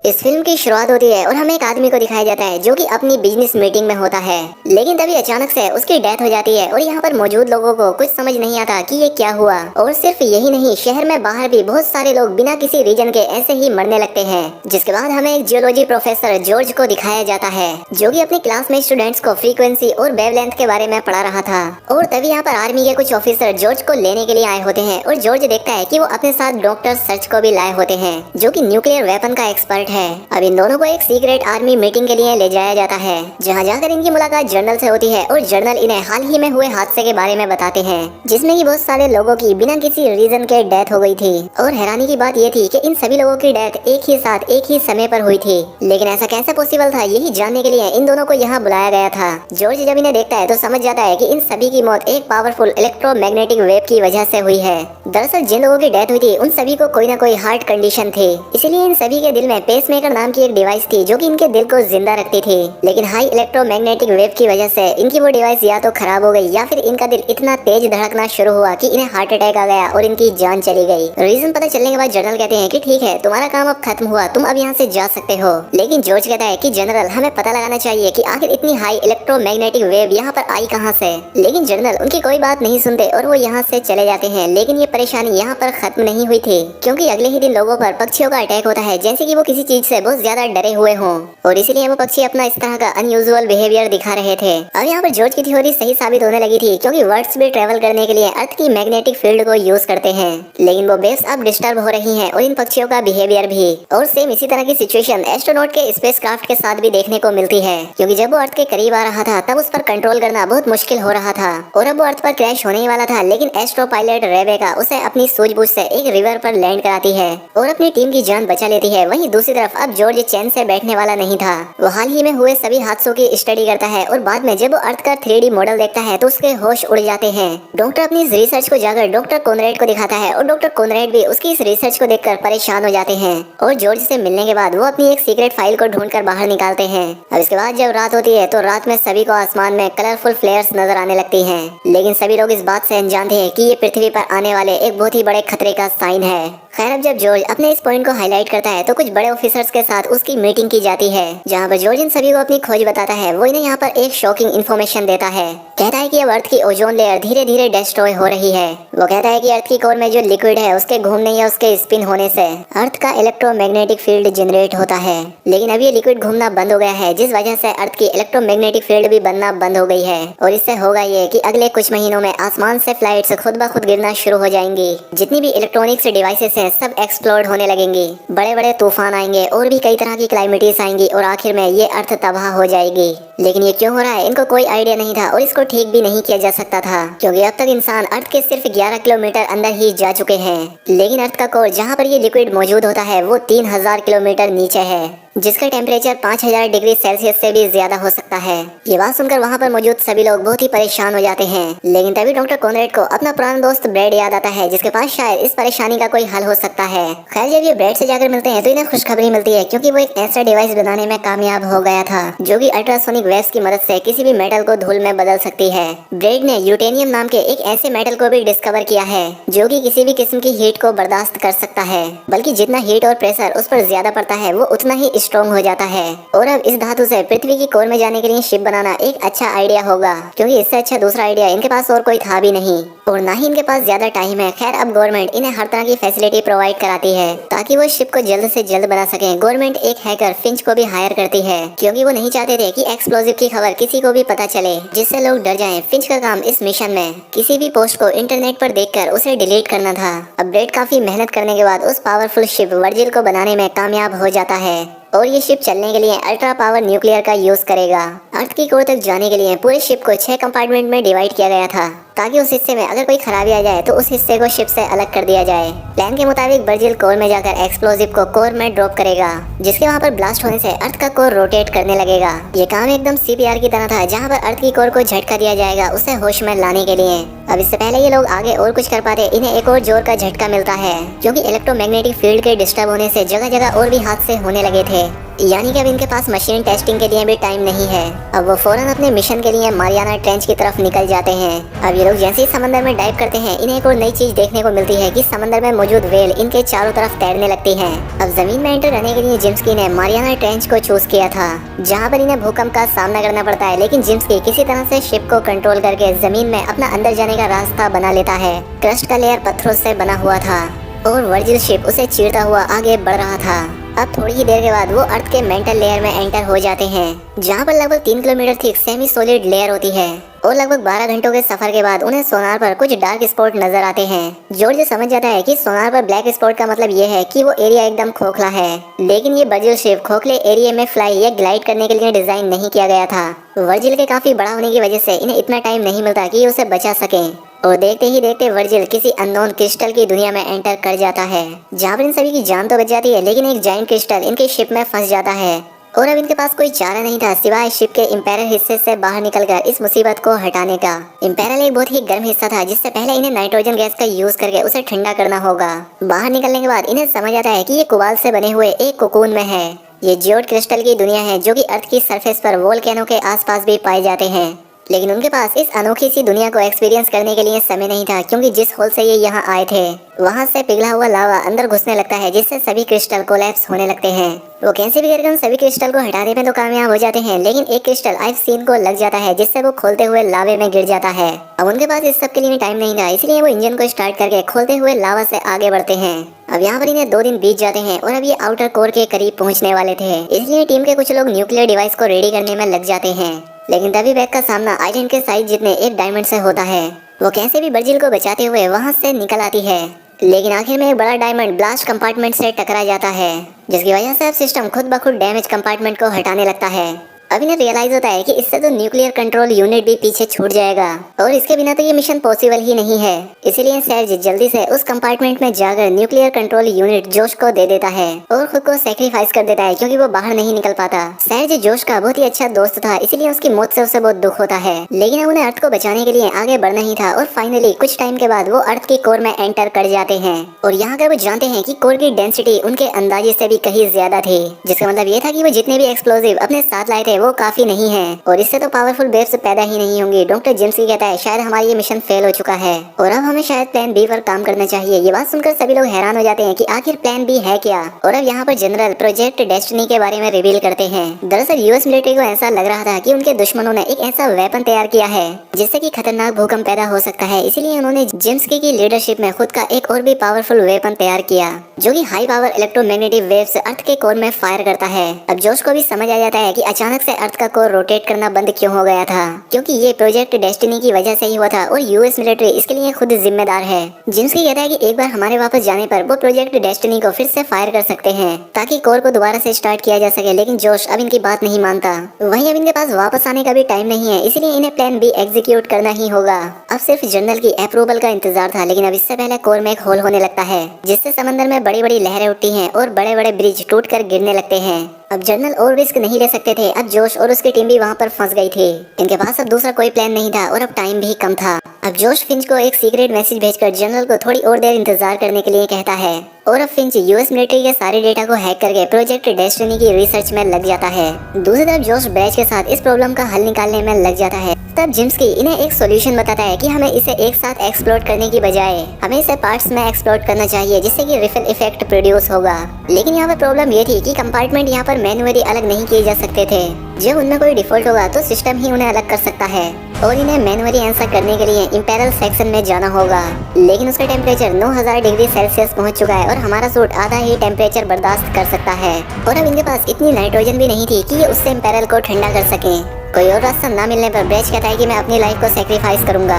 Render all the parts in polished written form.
इस फिल्म की शुरुआत होती है और हमें एक आदमी को दिखाया जाता है जो कि अपनी बिजनेस मीटिंग में होता है, लेकिन तभी अचानक से उसकी डेथ हो जाती है और यहाँ पर मौजूद लोगों को कुछ समझ नहीं आता कि ये क्या हुआ। और सिर्फ यही नहीं, शहर में बाहर भी बहुत सारे लोग बिना किसी रीजन के ऐसे ही मरने लगते हैं। जिसके बाद हमें एक जियोलॉजी प्रोफेसर जॉर्ज को दिखाया जाता है जो कि अपनी क्लास में स्टूडेंट्स को फ्रीक्वेंसी और वेवलेंथ के बारे में पढ़ा रहा था। और तभी यहाँ पर आर्मी के कुछ ऑफिसर जॉर्ज को लेने के लिए आए होते हैं और जॉर्ज देखता है कि वो अपने साथ डॉक्टर सर्च को भी लाए होते हैं जो कि न्यूक्लियर वेपन का एक्सपर्ट है। अब इन दोनों को एक सीक्रेट आर्मी मीटिंग के लिए ले जाया जाता है जहां जाकर इनकी मुलाकात जर्नल से होती है और जर्नल इन्हें हाल ही में हुए हादसे के बारे में बताते हैं जिसमें कि बहुत सारे लोगों की बिना किसी रीजन के डेथ हो गई थी। और हैरानी की बात ये थी कि इन सभी लोगों की डेथ एक ही साथ एक ही समय पर हुई थी, लेकिन ऐसा कैसे पॉसिबल था यही जानने के लिए इन दोनों को यहाँ बुलाया गया था। जॉर्ज जब इन्हें देखता है तो समझ जाता है कि इन सभी की मौत एक पावरफुल इलेक्ट्रोमैग्नेटिक वेव की वजह से हुई है। दरअसल जिन लोगों की डेथ हुई थी उन सभी को कोई ना कोई हार्ट कंडीशन थी, इसीलिए इन सभी के दिल में पेसमेकर नाम की एक डिवाइस थी जो कि इनके दिल को जिंदा रखती थी। लेकिन हाई इलेक्ट्रोमैग्नेटिक वेव की वजह से इनकी वो डिवाइस या तो खराब हो गई या फिर इनका दिल इतना तेज धड़कना शुरू हुआ कि इन्हें हार्ट अटैक आ गया और इनकी जान चली गई। रीजन पता चलने के बाद जनरल कहते हैं कि ठीक है, तुम्हारा काम अब खत्म हुआ, तुम अब यहाँ से जा सकते हो। लेकिन जॉर्ज कहता है कि जनरल, हमें पता लगाना चाहिए कि आखिर इतनी हाई इलेक्ट्रोमैग्नेटिक वेव यहाँ पर आई कहाँ से। लेकिन जनरल उनकी कोई बात नहीं सुनते और वो यहाँ से चले जाते हैं। लेकिन ये परेशानी यहाँ पर खत्म नहीं हुई थी क्योंकि अगले ही दिन लोगों पर पक्षियों का अटैक होता है जैसे कि वो किसी चीज से बहुत ज्यादा डरे हुए हों, और इसीलिए वो पक्षी अपना इस तरह का अनयूजुअल बिहेवियर दिखा रहे थे। अब यहाँ पर जॉर्ज की थ्योरी सही साबित होने लगी थी क्योंकि वर्ड्स भी ट्रेवल करने के लिए अर्थ की मैग्नेटिक फील्ड को यूज करते हैं, लेकिन वो वेव्स अब डिस्टर्ब हो रही हैं और इन पक्षियों का बिहेवियर भी। और सेम इसी तरह की सिचुएशन एस्ट्रोनॉट के स्पेसक्राफ्ट के साथ भी देखने को मिलती है क्योंकि जब वो अर्थ के करीब आ रहा था तब उस पर कंट्रोल करना बहुत मुश्किल हो रहा था और अब वो अर्थ पर क्रैश होने ही वाला था। लेकिन एस्ट्रो पायलट रेबेका उसे अपनी सूझबूझ से एक रिवर पर लैंड कराती है और अपनी टीम की जान बचा लेती है। वहीं दूसरी तरफ अब जॉर्ज चैन से बैठने वाला नहीं था, वो हाल ही में हुए सभी हादसों की स्टडी करता है और बाद में जब वो अर्थ का 3D मॉडल देखता है तो उसके होश उड़ जाते हैं। डॉक्टर अपनी इस रिसर्च को जाकर डॉक्टर कॉनरेड को दिखाता है और डॉक्टर कॉनरेड भी उसकी इस रिसर्च को देखकर परेशान हो जाते हैं और जॉर्ज से मिलने के बाद वो अपनी एक सीक्रेट फाइल को ढूंढकर बाहर निकालते हैं। अब इसके बाद जब रात होती है तो रात में सभी को आसमान में कलरफुल फ्लेयर्स नजर आने लगती हैं, लेकिन सभी लोग इस बात से अनजान थे कि ये पृथ्वी पर आने वाले एक बहुत ही बड़े खतरे का साइन है। खैर, अब जब जॉर्ज अपने इस पॉइंट को हाईलाइट करता है तो कुछ बड़े ऑफिसर्स के साथ उसकी मीटिंग की जाती है जहां पर जॉर्ज इन सभी को अपनी खोज बताता है। वो इन्हें यहाँ पर एक शॉकिंग इन्फॉर्मेशन देता है, कहता है कि अब अर्थ की ओजोन लेयर धीरे धीरे डिस्ट्रॉय हो रही है। वो कहता है कि अर्थ की कोर में जो लिक्विड है उसके घूमने या उसके स्पिन होने से अर्थ का इलेक्ट्रोमैग्नेटिक फील्ड जनरेट होता है, लेकिन अब ये लिक्विड घूमना बंद हो गया है जिस वजह से अर्थ की इलेक्ट्रोमैग्नेटिक फील्ड भी बनना बंद हो गई है। और इससे होगा ये कि अगले कुछ महीनों में आसमान से फ्लाइट्स खुद ब खुद गिरना शुरू हो जाएंगी, जितनी भी इलेक्ट्रॉनिक्स डिवाइसेस हैं सब एक्सप्लोड होने लगेंगी, बड़े बड़े तूफान आएंगे और भी कई तरह की क्लाइमेटीज आएंगी और आखिर में ये अर्थ तबाह हो जाएगी। लेकिन ये क्यों हो रहा है इनको कोई आइडिया नहीं था और इसको ठीक भी नहीं किया जा सकता था क्योंकि अब तक इंसान अर्थ के सिर्फ 11 किलोमीटर अंदर ही जा चुके हैं, लेकिन अर्थ का कोर जहाँ पर ये लिक्विड मौजूद होता है वो 3000 किलोमीटर नीचे है जिसका टेम्परेचर 5000 डिग्री सेल्सियस से भी ज्यादा हो सकता है। ये बात सुनकर वहाँ पर मौजूद सभी लोग बहुत ही परेशान हो जाते हैं, लेकिन तभी डॉक्टर कॉनरेड को अपना पुराना दोस्त ब्रेड याद आता है जिसके पास शायद इस परेशानी का कोई हल हो सकता है। खैर, जब ये ब्रेड से जाकर मिलते हैं तो इन्हें खुशखबरी मिलती है क्योंकि वो एक ऐसा डिवाइस बनाने में कामयाब हो गया था जो कि अल्ट्रासोनिक वेव्स की मदद से किसी भी मेटल को धूल में बदल सकती है। ब्रेड ने यूटेनियम नाम के एक ऐसे मेटल को भी डिस्कवर किया है जो कि किसी भी किस्म की हीट को बर्दाश्त कर सकता है, बल्कि जितना हीट और प्रेशर उस पर ज्यादा पड़ता है वो उतना ही स्ट्रॉन्ग हो जाता है। और अब इस धातु से पृथ्वी की कोर में जाने के लिए शिप बनाना एक अच्छा आइडिया होगा क्योंकि इससे अच्छा दूसरा आइडिया इनके पास और कोई था भी नहीं और ना ही इनके पास ज्यादा टाइम है। खैर, अब गवर्नमेंट इन्हें हर तरह की फैसिलिटी प्रोवाइड कराती है ताकि वो शिप को जल्द से जल्द बना सके। गवर्नमेंट एक हैकर फिंच को भी हायर करती है क्योंकि वो नहीं चाहते थे कि एक्सप्लोजिव की खबर किसी को भी पता चले जिससे लोग डर जाएं। फिंच का काम इस मिशन में किसी भी पोस्ट को इंटरनेट पर देखकर उसे डिलीट करना था। अब ब्रेड काफी मेहनत करने के बाद उस पावरफुल शिप वर्जिल को बनाने में कामयाब हो जाता है और ये शिप चलने के लिए अल्ट्रा पावर न्यूक्लियर का यूज करेगा। अर्थ की कोर तक जाने के लिए पूरे शिप को 6 कंपार्टमेंट में डिवाइड किया गया था ताकि उस हिस्से में अगर कोई खराबी आ जाए तो उस हिस्से को शिप से अलग कर दिया जाए। प्लान के मुताबिक वर्जिल कोर में जाकर एक्सप्लोजिव को कोर में ड्रॉप करेगा जिसके वहाँ पर ब्लास्ट होने से अर्थ का कोर रोटेट करने लगेगा। ये काम एकदम CPR की तरह था जहाँ पर अर्थ की कोर को झटका दिया जाएगा उसे होश में लाने के लिए। अब इससे पहले ये लोग आगे और कुछ कर पाते इन्हें एक और जोर का झटका मिलता है क्योंकि इलेक्ट्रोमैग्नेटिक फील्ड के डिस्टर्ब होने से जगह जगह और भी हादसे होने लगे थे। यानी कि अब इनके पास मशीन टेस्टिंग के लिए भी टाइम नहीं है। अब वो फौरन अपने मिशन के लिए मारियाना ट्रेंच की तरफ निकल जाते हैं। अब ये लोग जैसे ही समंदर में डाइव करते हैं, इन्हें एक और नई चीज देखने को मिलती है कि समंदर में मौजूद व्हेल इनके चारों तरफ तैरने लगती है। अब जमीन में एंटर करने के लिए जिम्स्की ने मारियाना ट्रेंच को चूज किया था, जहाँ पर इन्हें भूकंप का सामना करना पड़ता है। लेकिन जिम्स्की किसी तरह से शिप को कंट्रोल करके जमीन में अपना अंदर जाने का रास्ता बना लेता है। क्रस्ट का लेयर पत्थरों से बना हुआ था और वर्जिल शिप उसे चीरता हुआ आगे बढ़ रहा था। अब थोड़ी ही देर के बाद वो अर्थ के मेंटल लेयर में एंटर हो जाते हैं, जहाँ पर लगभग 3 kilometre thick semi solid layer होती है। और लगभग 12 घंटों के सफर के बाद उन्हें सोनार पर कुछ डार्क स्पॉट नजर आते हैं। जॉर्ज समझ जाता है कि सोनार पर ब्लैक स्पॉट का मतलब ये है कि वो एरिया एकदम खोखला है। लेकिन ये वर्जिल शिप खोखले एरिया में फ्लाई या ग्लाइड करने के लिए डिजाइन नहीं किया गया था। वर्जिल के काफी बड़ा होने की वजह से इन्हें इतना टाइम नहीं मिलता कि उसे बचा सके। और देखते ही देखते वर्जिल किसी अननोन क्रिस्टल की दुनिया में एंटर कर जाता है, जहाँ पर इन सभी की जान तो बच जाती है, लेकिन एक जायंट क्रिस्टल इनके शिप में फंस जाता है। और अब इनके पास कोई चारा नहीं था सिवाय शिप के इंपैरल हिस्से से बाहर निकलकर इस मुसीबत को हटाने का। इंपैरल एक बहुत ही गर्म हिस्सा था, जिससे पहले इन्हें नाइट्रोजन गैस का यूज करके उसे ठंडा करना होगा। बाहर निकलने के बाद इन्हें समझ आता है कि ये कोबाल्ट से बने हुए एक कोकून में है। ये जियोड क्रिस्टल की दुनिया है, जो कि अर्थ की सरफेस पर वोल्केनो के आसपास भी पाए जाते हैं। लेकिन उनके पास इस अनोखी सी दुनिया को एक्सपीरियंस करने के लिए समय नहीं था, क्योंकि जिस होल से ये यहाँ आए थे वहाँ से पिघला हुआ लावा अंदर घुसने लगता है, जिससे सभी क्रिस्टल कोलैप्स होने लगते हैं। वो कैसे भी करके उन सभी क्रिस्टल को हटाने में तो कामयाब हो जाते हैं, लेकिन एक क्रिस्टल आइफ सीन को लग जाता है, जिससे वो खोलते हुए लावे में गिर जाता है। अब उनके पास इस सब के लिए टाइम नहीं था, इसलिए वो इंजन को स्टार्ट करके खोलते हुए लावा से आगे बढ़ते हैं। अब यहाँ पर इन्हें 2 दिन बीत जाते हैं और अब ये आउटर कोर के करीब पहुँचने वाले थे, इसलिए टीम के कुछ लोग न्यूक्लियर डिवाइस को रेडी करने में लग जाते हैं। लेकिन तभी बैग का सामना आइलैंड के साइज जितने एक डायमंड से होता है। वो कैसे भी वर्जिल को बचाते हुए वहां से निकल आती है, लेकिन आखिर में एक बड़ा डायमंड ब्लास्ट कंपार्टमेंट से टकरा जाता है, जिसकी वजह से अब सिस्टम खुद ब खुद डैमेज कंपार्टमेंट को हटाने लगता है। अब इन्हें रियलाइज होता है कि इससे तो न्यूक्लियर कंट्रोल यूनिट भी पीछे छूट जाएगा और इसके बिना तो ये मिशन पॉसिबल ही नहीं है। इसीलिए सर्ज जल्दी से उस कंपार्टमेंट में जाकर न्यूक्लियर कंट्रोल यूनिट जोश को दे देता है और खुद को सैक्रिफाइस कर देता है, क्योंकि वो बाहर नहीं निकल पाता। सर्ज जोश का बहुत ही अच्छा दोस्त था, इसीलिए उसकी मौत से उसे बहुत दुख होता है। लेकिन अब उन्हें अर्थ को बचाने के लिए आगे बढ़ना ही था और फाइनली कुछ टाइम के बाद वो अर्थ की कोर में एंटर कर जाते हैं। और यहाँ कर वो जानते हैं कि कोर की डेंसिटी उनके अंदाजे से भी कहीं ज्यादा थी, जिसका मतलब ये था कि वो जितने भी एक्सप्लोजिव अपने साथ लाए थे वो काफी नहीं है और इससे तो पावरफुल वेव्स पैदा ही नहीं होंगी। डॉक्टर जेम्स कहता है शायद हमारा ये मिशन फेल हो चुका है और अब हमें शायद प्लान बी पर काम करना चाहिए। ये बात सुनकर सभी लोग हैरान हो जाते हैं कि आखिर प्लान बी है क्या। और अब यहाँ पर जनरल प्रोजेक्ट डेस्टिनी के बारे में रिवील करते हैं। दरअसल यूएस मिलिट्री को ऐसा लग रहा था कि उनके दुश्मनों ने एक ऐसा वेपन तैयार किया है जिससे कि खतरनाक भूकंप पैदा हो सकता है, इसीलिए उन्होंने जेम्स की लीडरशिप में खुद का एक और भी पावरफुल वेपन तैयार किया, जो कि हाई पावर इलेक्ट्रोमैग्नेटिक वेव्स अर्थ के कोर में फायर करता है। अब जोश को भी समझ आ जाता है कि अचानक से अर्थ का कोर रोटेट करना बंद क्यों हो गया था, क्योंकि ये प्रोजेक्ट डेस्टिनी की वजह से ही हुआ था और यूएस मिलिट्री इसके लिए खुद जिम्मेदार है। जिम्स्की कहता है कि एक बार हमारे वापस जाने पर वो प्रोजेक्ट डेस्टिनी को फिर से फायर कर सकते हैं ताकि कोर को दोबारा से स्टार्ट किया जा सके, लेकिन जोश अब इनकी बात नहीं मानता। वहीं अब इनके पास वापस आने का भी टाइम नहीं है, इसलिए इन्हें प्लान बी एग्जीक्यूट करना ही होगा। अब सिर्फ जनरल की अप्रूवल का इंतजार था, लेकिन अब इससे पहले कोर में एक होल होने लगता है, जिससे समंदर में बड़ी बड़ी लहरें उठती हैं और बड़े बड़े ब्रिज टूट कर गिरने लगते हैं। अब जनरल और रिस्क नहीं ले सकते थे, अब जोश और उसकी टीम भी वहाँ पर फंस गई थी। इनके पास अब दूसरा कोई प्लान नहीं था और अब टाइम भी कम था। अब जोश फिंच को एक सीक्रेट मैसेज भेजकर जनरल को थोड़ी और देर इंतजार करने के लिए कहता है और अब फिंच यूएस मिलिट्री के सारे डेटा को हैक करके प्रोजेक्ट डेस्टिनी की रिसर्च में लग जाता है। दूसरी तरफ जोश ब्रैज के साथ इस प्रॉब्लम का हल निकालने में लग जाता है। तब जिम्स्की इन्हें एक सॉल्यूशन बताता है कि हमें इसे एक साथ एक्सप्लोर करने की बजाय हमें इसे पार्ट्स में एक्सप्लोर करना चाहिए, जिससे कि रिफिल इफेक्ट प्रोड्यूस होगा। लेकिन यहाँ पर प्रॉब्लम ये थी कि कंपार्टमेंट यहाँ पर मैन्युअली अलग नहीं किए जा सकते थे। जब उनमें कोई डिफॉल्ट होगा तो सिस्टम ही उन्हें अलग कर सकता है और इन्हें मैन्युअली आंसर करने के लिए इंपेरल सेक्शन में जाना होगा। लेकिन उसका टेम्परेचर 9000 डिग्री सेल्सियस पहुंच चुका है और हमारा सूट आधा ही टेम्परेचर बर्दाश्त कर सकता है। और अब इनके पास इतनी नाइट्रोजन भी नहीं थी कि ये उससे इंपेरल को ठंडा कर सके। कोई और रास्ता ना मिलने पर ब्रैज कहता है कि मैं अपनी लाइफ को सेक्रीफाइस करूंगा।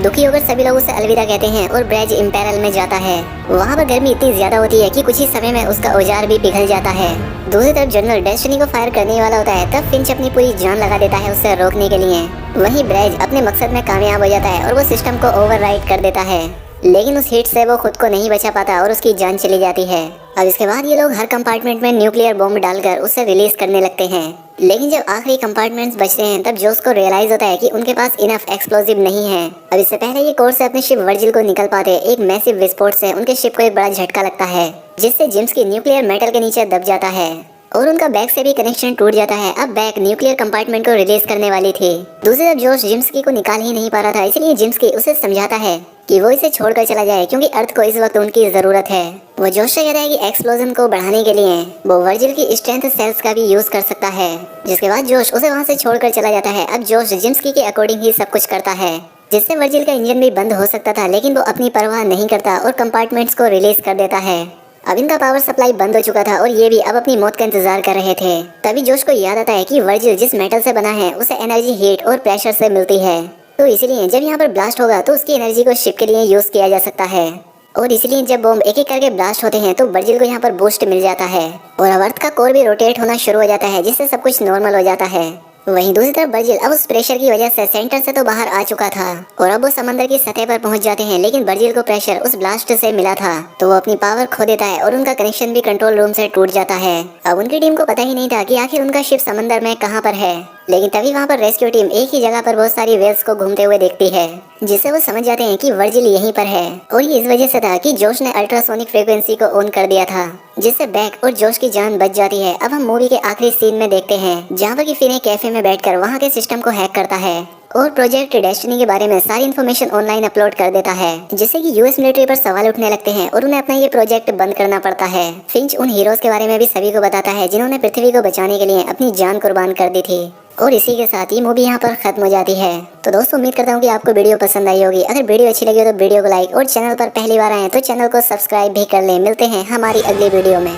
दुखी होकर सभी लोग उसे अलविदा कहते हैं और ब्रैज इंपेरल में जाता है। वहाँ पर गर्मी इतनी ज्यादा होती है कि कुछ ही समय में उसका औजार भी पिघल जाता है। दूसरी तरफ जनरल डेस्टिनी को फायर करने वाला होता है, तब फिंच अपनी पूरी जान लगा देता है उसे रोकने के लिए। वहीं ब्रैज अपने मकसद में कामयाब हो जाता है और वो सिस्टम को ओवरराइड कर देता है, लेकिन उस हीट से वो खुद को नहीं बचा पाता और उसकी जान चली जाती है। अब इसके बाद ये लोग हर कंपार्टमेंट में न्यूक्लियर बॉम्ब डालकर उसे रिलीज करने लगते हैं। लेकिन जब आखिरी कंपार्टमेंट्स बचते हैं तब जोश को रियलाइज होता है कि उनके पास इनफ एक्सप्लोजिव नहीं है। अब इससे पहले ये कोर से अपने शिप वर्जिल को निकल पाते, एक मैसिव विस्फोट से उनके शिप को एक बड़ा झटका लगता है, जिससे जिम्स की न्यूक्लियर मेटल के नीचे दब जाता है और उनका बैग से भी कनेक्शन टूट जाता है। अब बैग न्यूक्लियर कंपार्टमेंट को रिलीज करने वाली थी। दूसरी तरफ जोश जिम्स्की को निकाल ही नहीं पा रहा था, इसलिए जिम्स्की उसे समझाता है कि वो इसे छोड़कर चला जाए क्योंकि अर्थ को इस वक्त उनकी जरूरत है। वो जोश से कहता है कि एक्सप्लोजन को बढ़ाने के लिए वो वर्जिल की स्ट्रेंथ सेल्स का भी यूज कर सकता है, जिसके बाद जोश उसे वहाँ से छोड़कर चला जाता है। अब जोश जिम्स्की के अकॉर्डिंग ही सब कुछ करता है, जिससे वर्जिल का इंजन भी बंद हो सकता था, लेकिन वो अपनी परवाह नहीं करता और कंपार्टमेंट्स को रिलीज कर देता है। अब इनका पावर सप्लाई बंद हो चुका था और ये भी अब अपनी मौत का इंतजार कर रहे थे। तभी जोश को याद आता है कि वर्जिल जिस मेटल से बना है उसे एनर्जी हीट और प्रेशर से मिलती है, तो इसलिए जब यहाँ पर ब्लास्ट होगा तो उसकी एनर्जी को शिप के लिए यूज किया जा सकता है। और इसलिए जब बॉम्ब एक एक करके ब्लास्ट होते हैं तो वर्जिल को यहाँ पर बूस्ट मिल जाता है और अब अर्थ का कोर भी रोटेट होना शुरू हो जाता है, जिससे सब कुछ नॉर्मल हो जाता है। वहीं दूसरी तरफ वर्जिल अब उस प्रेशर की वजह से सेंटर से तो बाहर आ चुका था और अब वो समंदर की सतह पर पहुंच जाते हैं, लेकिन वर्जिल को प्रेशर उस ब्लास्ट से मिला था तो वो अपनी पावर खो देता है और उनका कनेक्शन भी कंट्रोल रूम से टूट जाता है। अब उनकी टीम को पता ही नहीं था कि आखिर उनका शिप समंदर में कहां पर है, लेकिन तभी वहां पर रेस्क्यू टीम एक ही जगह पर बहुत सारी वेल्स को घूमते हुए देखती है, जिससे वो समझ जाते हैं कि वर्जिल यहीं पर है। और ये इस वजह से था कि जोश ने अल्ट्रासोनिक फ्रीक्वेंसी को ऑन कर दिया था, जिससे बैक और जोश की जान बच जाती है। अब हम मूवी के आखिरी सीन में देखते हैं जहाँ पर कि फिन एक कैफे में बैठकर वहाँ के सिस्टम को हैक करता है और प्रोजेक्ट डेस्टिनी के बारे में सारी इन्फॉर्मेशन ऑनलाइन अपलोड कर देता है, जिससे कि यूएस मिलिट्री पर सवाल उठने लगते हैं और उन्हें अपना ये प्रोजेक्ट बंद करना पड़ता है। फिंच उन हीरोज के बारे में भी सभी को बताता है जिन्होंने पृथ्वी को बचाने के लिए अपनी जान कुर्बान कर दी थी। और इसी के साथ ये मूवी यहाँ पर खत्म हो जाती है। तो दोस्तों उम्मीद करता हूँ कि आपको वीडियो पसंद आई होगी। अगर वीडियो अच्छी लगी हो तो वीडियो को लाइक और चैनल पर पहली बार आए तो चैनल को सब्सक्राइब भी कर लें। मिलते हैं हमारी अगली वीडियो में।